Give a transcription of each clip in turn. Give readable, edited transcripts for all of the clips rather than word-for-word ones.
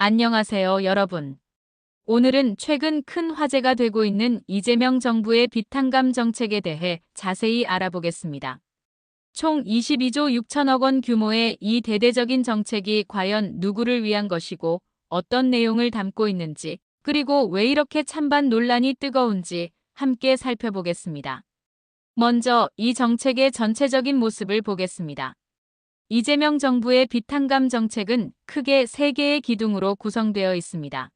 안녕하세요, 여러분. 오늘은 최근 큰 화제가 되고 있는 이재명 정부의 비탄감 정책에 대해 자세히 알아보겠습니다. 총 22조 6천억 원 규모의 이 대대적인 정책이 과연 누구를 위한 것이고 어떤 내용을 담고 있는지, 그리고 왜 이렇게 찬반 논란이 뜨거운지 함께 살펴보겠습니다. 먼저 이 정책의 전체적인 모습을 보겠습니다. 이재명 정부의 비탄감 정책은 크게 3개의 기둥으로 구성되어 있습니다.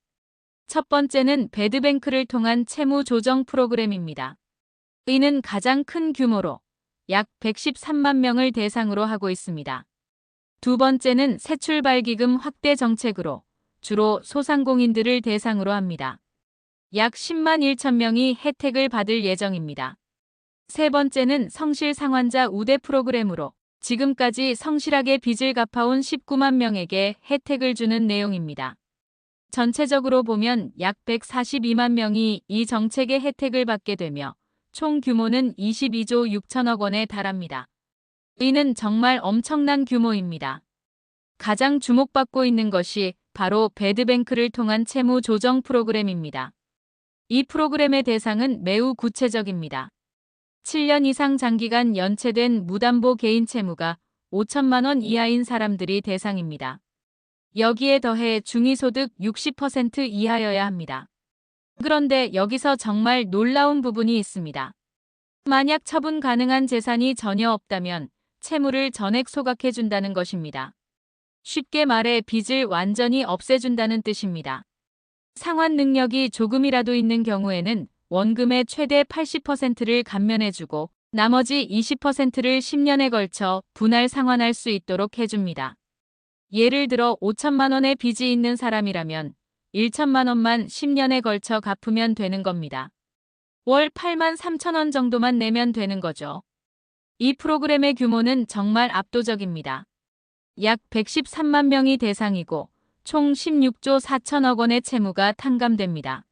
첫 번째는 배드뱅크를 통한 채무 조정 프로그램입니다. 이는 가장 큰 규모로 약 113만 명을 대상으로 하고 있습니다. 두 번째는 새출발기금 확대 정책으로 주로 소상공인들을 대상으로 합니다. 약 10만 1천 명이 혜택을 받을 예정입니다. 세 번째는 성실 상환자 우대 프로그램으로 지금까지 성실하게 빚을 갚아온 19만 명에게 혜택을 주는 내용입니다. 전체적으로 보면 약 142만 명이 이 정책의 혜택을 받게 되며 총 규모는 22조 6천억 원에 달합니다. 이는 정말 엄청난 규모입니다. 가장 주목받고 있는 것이 바로 배드뱅크를 통한 채무 조정 프로그램입니다. 이 프로그램의 대상은 매우 구체적입니다. 7년 이상 장기간 연체된 무담보 개인 채무가 5천만 원 이하인 사람들이 대상입니다. 여기에 더해 중위소득 60% 이하여야 합니다. 그런데 여기서 정말 놀라운 부분이 있습니다. 만약 처분 가능한 재산이 전혀 없다면 채무를 전액 소각해준다는 것입니다. 쉽게 말해 빚을 완전히 없애준다는 뜻입니다. 상환 능력이 조금이라도 있는 경우에는 원금의 최대 80%를 감면해주고 나머지 20%를 10년에 걸쳐 분할 상환할 수 있도록 해줍니다. 예를 들어 5천만 원의 빚이 있는 사람이라면 1천만 원만 10년에 걸쳐 갚으면 되는 겁니다. 월 8만 3천 원 정도만 내면 되는 거죠. 이 프로그램의 규모는 정말 압도적입니다. 약 113만 명이 대상이고 총 16조 4천억 원의 채무가 탕감됩니다.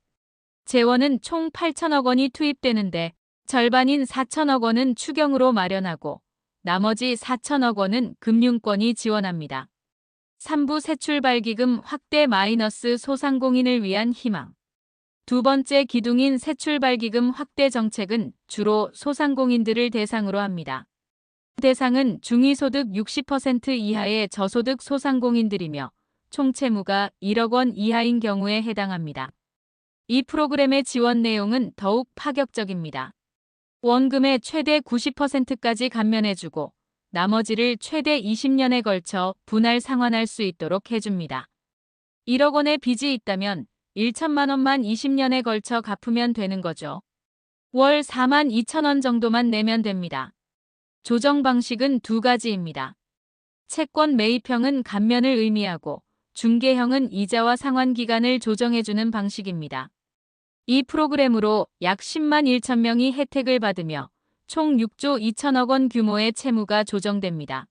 재원은 총 8천억 원이 투입되는데 절반인 4천억 원은 추경으로 마련하고 나머지 4천억 원은 금융권이 지원합니다. 3부 새출발기금 확대 마이너스 소상공인을 위한 희망. 두 번째 기둥인 새출발기금 확대 정책은 주로 소상공인들을 대상으로 합니다. 대상은 중위소득 60% 이하의 저소득 소상공인들이며 총 채무가 1억 원 이하인 경우에 해당합니다. 이 프로그램의 지원 내용은 더욱 파격적입니다. 원금의 최대 90%까지 감면해주고 나머지를 최대 20년에 걸쳐 분할 상환할 수 있도록 해줍니다. 1억 원의 빚이 있다면 1천만 원만 20년에 걸쳐 갚으면 되는 거죠. 월 4만 2천 원 정도만 내면 됩니다. 조정 방식은 두 가지입니다. 채권 매입형은 감면을 의미하고 중개형은 이자와 상환 기간을 조정해주는 방식입니다. 이 프로그램으로 약 10만 1천 명이 혜택을 받으며 총 6조 2천억 원 규모의 채무가 조정됩니다.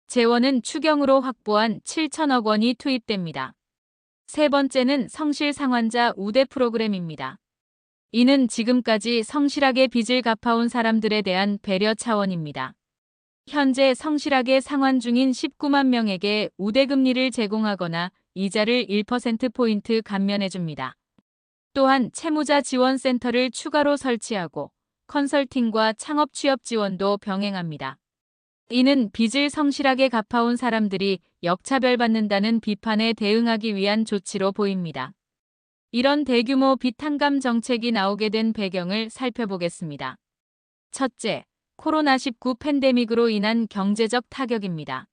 재원은 추경으로 확보한 7천억 원이 투입됩니다. 세 번째는 성실 상환자 우대 프로그램입니다. 이는 지금까지 성실하게 빚을 갚아온 사람들에 대한 배려 차원입니다. 현재 성실하게 상환 중인 19만 명에게 우대금리를 제공하거나 이자를 1%포인트 감면해줍니다. 또한 채무자 지원센터를 추가로 설치하고 컨설팅과 창업 취업 지원도 병행합니다. 이는 빚을 성실하게 갚아온 사람들이 역차별받는다는 비판에 대응하기 위한 조치로 보입니다. 이런 대규모 비탄감 정책이 나오게 된 배경을 살펴보겠습니다. 첫째, 코로나19 팬데믹으로 인한 경제적 타격입니다.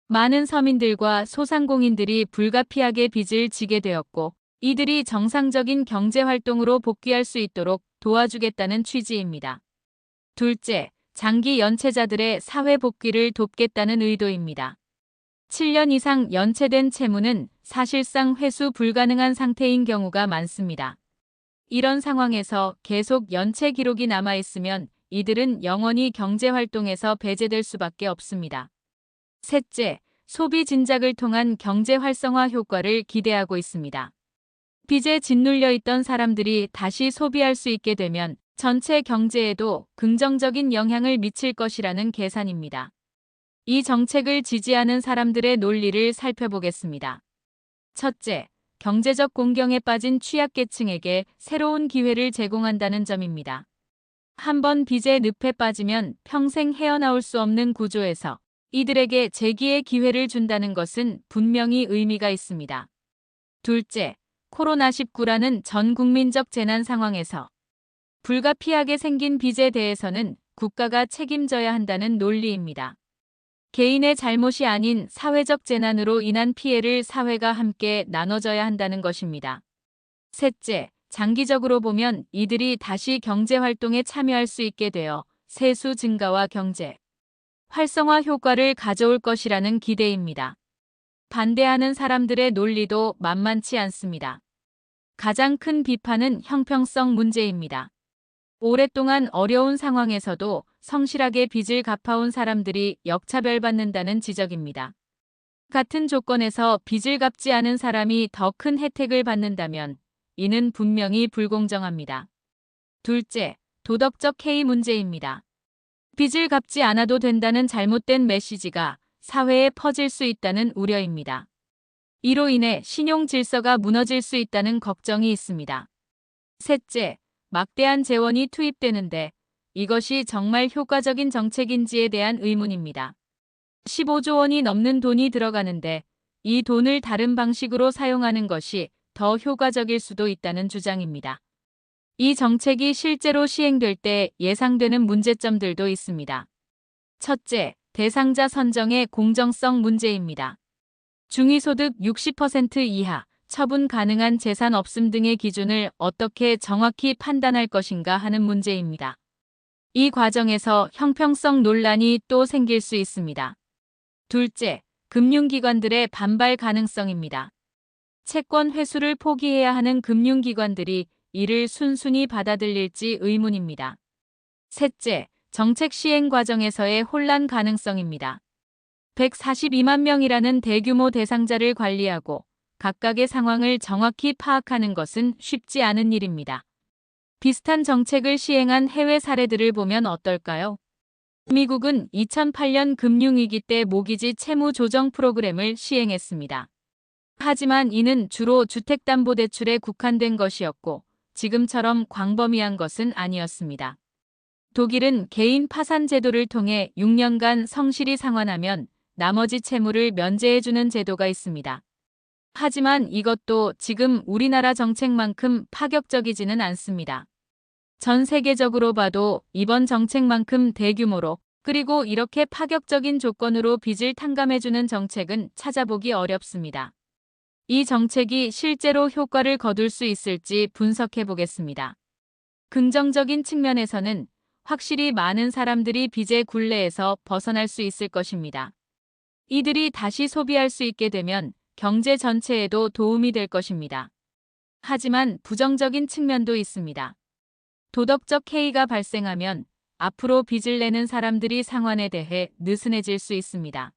많은 서민들과 소상공인들이 불가피하게 빚을 지게 되었고 이들이 정상적인 경제활동으로 복귀할 수 있도록 도와주겠다는 취지입니다. 둘째, 장기 연체자들의 사회 복귀를 돕겠다는 의도입니다. 7년 이상 연체된 채무는 사실상 회수 불가능한 상태인 경우가 많습니다. 이런 상황에서 계속 연체 기록이 남아있으면 이들은 영원히 경제활동에서 배제될 수밖에 없습니다. 셋째, 소비 진작을 통한 경제 활성화 효과를 기대하고 있습니다. 빚에 짓눌려 있던 사람들이 다시 소비할 수 있게 되면 전체 경제에도 긍정적인 영향을 미칠 것이라는 계산입니다. 이 정책을 지지하는 사람들의 논리를 살펴보겠습니다. 첫째, 경제적 곤경에 빠진 취약계층에게 새로운 기회를 제공한다는 점입니다. 한번 빚의 늪에 빠지면 평생 헤어나올 수 없는 구조에서 이들에게 재기의 기회를 준다는 것은 분명히 의미가 있습니다. 둘째, 코로나19라는 전 국민적 재난 상황에서 불가피하게 생긴 빚에 대해서는 국가가 책임져야 한다는 논리입니다. 개인의 잘못이 아닌 사회적 재난으로 인한 피해를 사회가 함께 나눠져야 한다는 것입니다. 셋째, 장기적으로 보면 이들이 다시 경제활동에 참여할 수 있게 되어 세수 증가와 경제 활성화 효과를 가져올 것이라는 기대입니다. 반대하는 사람들의 논리도 만만치 않습니다. 가장 큰 비판은 형평성 문제입니다. 오랫동안 어려운 상황에서도 성실하게 빚을 갚아온 사람들이 역차별받는다는 지적입니다. 같은 조건에서 빚을 갚지 않은 사람이 더 큰 혜택을 받는다면 이는 분명히 불공정합니다. 둘째, 도덕적 해이 문제입니다. 빚을 갚지 않아도 된다는 잘못된 메시지가 사회에 퍼질 수 있다는 우려입니다. 이로 인해 신용 질서가 무너질 수 있다는 걱정이 있습니다. 셋째, 막대한 재원이 투입되는데 이것이 정말 효과적인 정책인지에 대한 의문입니다. 15조 원이 넘는 돈이 들어가는데 이 돈을 다른 방식으로 사용하는 것이 더 효과적일 수도 있다는 주장입니다. 이 정책이 실제로 시행될 때 예상되는 문제점들도 있습니다. 첫째, 대상자 선정의 공정성 문제입니다. 중위소득 60% 이하, 처분 가능한 재산 없음 등의 기준을 어떻게 정확히 판단할 것인가 하는 문제입니다. 이 과정에서 형평성 논란이 또 생길 수 있습니다. 둘째, 금융기관들의 반발 가능성입니다. 채권 회수를 포기해야 하는 금융기관들이 이를 순순히 받아들일지 의문입니다. 셋째, 정책 시행 과정에서의 혼란 가능성입니다. 142만 명이라는 대규모 대상자를 관리하고 각각의 상황을 정확히 파악하는 것은 쉽지 않은 일입니다. 비슷한 정책을 시행한 해외 사례들을 보면 어떨까요? 미국은 2008년 금융위기 때 모기지 채무 조정 프로그램을 시행했습니다. 하지만 이는 주로 주택담보대출에 국한된 것이었고 지금처럼 광범위한 것은 아니었습니다. 독일은 개인 파산 제도를 통해 6년간 성실히 상환하면 나머지 채무를 면제해주는 제도가 있습니다. 하지만 이것도 지금 우리나라 정책만큼 파격적이지는 않습니다. 전 세계적으로 봐도 이번 정책만큼 대규모로 그리고 이렇게 파격적인 조건으로 빚을 탕감해주는 정책은 찾아보기 어렵습니다. 이 정책이 실제로 효과를 거둘 수 있을지 분석해 보겠습니다. 긍정적인 측면에서는 확실히 많은 사람들이 빚의 굴레에서 벗어날 수 있을 것입니다. 이들이 다시 소비할 수 있게 되면 경제 전체에도 도움이 될 것입니다. 하지만 부정적인 측면도 있습니다. 도덕적 해이가 발생하면 앞으로 빚을 내는 사람들이 상환에 대해 느슨해질 수 있습니다.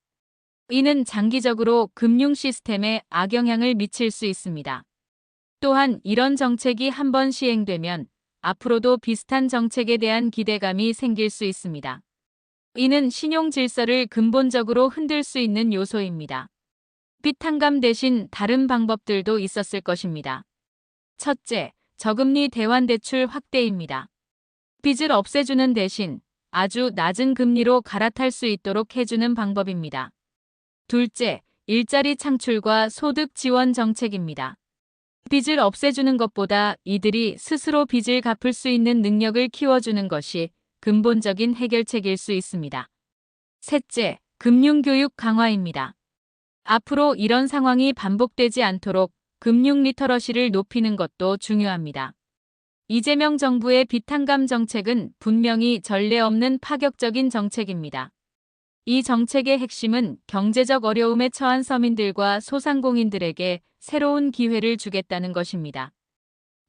이는 장기적으로 금융 시스템에 악영향을 미칠 수 있습니다. 또한 이런 정책이 한번 시행되면 앞으로도 비슷한 정책에 대한 기대감이 생길 수 있습니다. 이는 신용 질서를 근본적으로 흔들 수 있는 요소입니다. 빚 탕감 대신 다른 방법들도 있었을 것입니다. 첫째, 저금리 대환대출 확대입니다. 빚을 없애주는 대신 아주 낮은 금리로 갈아탈 수 있도록 해주는 방법입니다. 둘째, 일자리 창출과 소득 지원 정책입니다. 빚을 없애주는 것보다 이들이 스스로 빚을 갚을 수 있는 능력을 키워주는 것이 근본적인 해결책일 수 있습니다. 셋째, 금융교육 강화입니다. 앞으로 이런 상황이 반복되지 않도록 금융 리터러시를 높이는 것도 중요합니다. 이재명 정부의 빚 탕감 정책은 분명히 전례 없는 파격적인 정책입니다. 이 정책의 핵심은 경제적 어려움에 처한 서민들과 소상공인들에게 새로운 기회를 주겠다는 것입니다.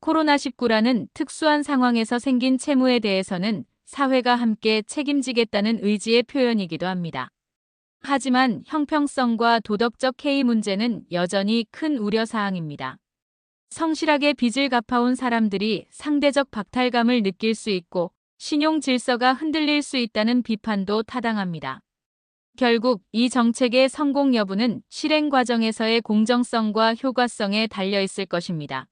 코로나19라는 특수한 상황에서 생긴 채무에 대해서는 사회가 함께 책임지겠다는 의지의 표현이기도 합니다. 하지만 형평성과 도덕적 해이 문제는 여전히 큰 우려사항입니다. 성실하게 빚을 갚아온 사람들이 상대적 박탈감을 느낄 수 있고 신용 질서가 흔들릴 수 있다는 비판도 타당합니다. 결국 이 정책의 성공 여부는 실행 과정에서의 공정성과 효과성에 달려 있을 것입니다.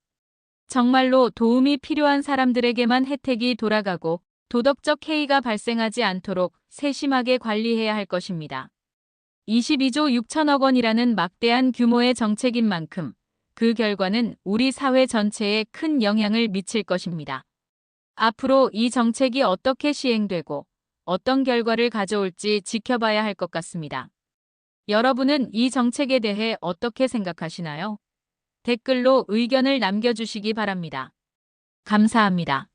정말로 도움이 필요한 사람들에게만 혜택이 돌아가고 도덕적 해이가 발생하지 않도록 세심하게 관리해야 할 것입니다. 22조 6천억 원이라는 막대한 규모의 정책인 만큼 그 결과는 우리 사회 전체에 큰 영향을 미칠 것입니다. 앞으로 이 정책이 어떻게 시행되고 어떤 결과를 가져올지 지켜봐야 할 것 같습니다. 여러분은 이 정책에 대해 어떻게 생각하시나요? 댓글로 의견을 남겨주시기 바랍니다. 감사합니다.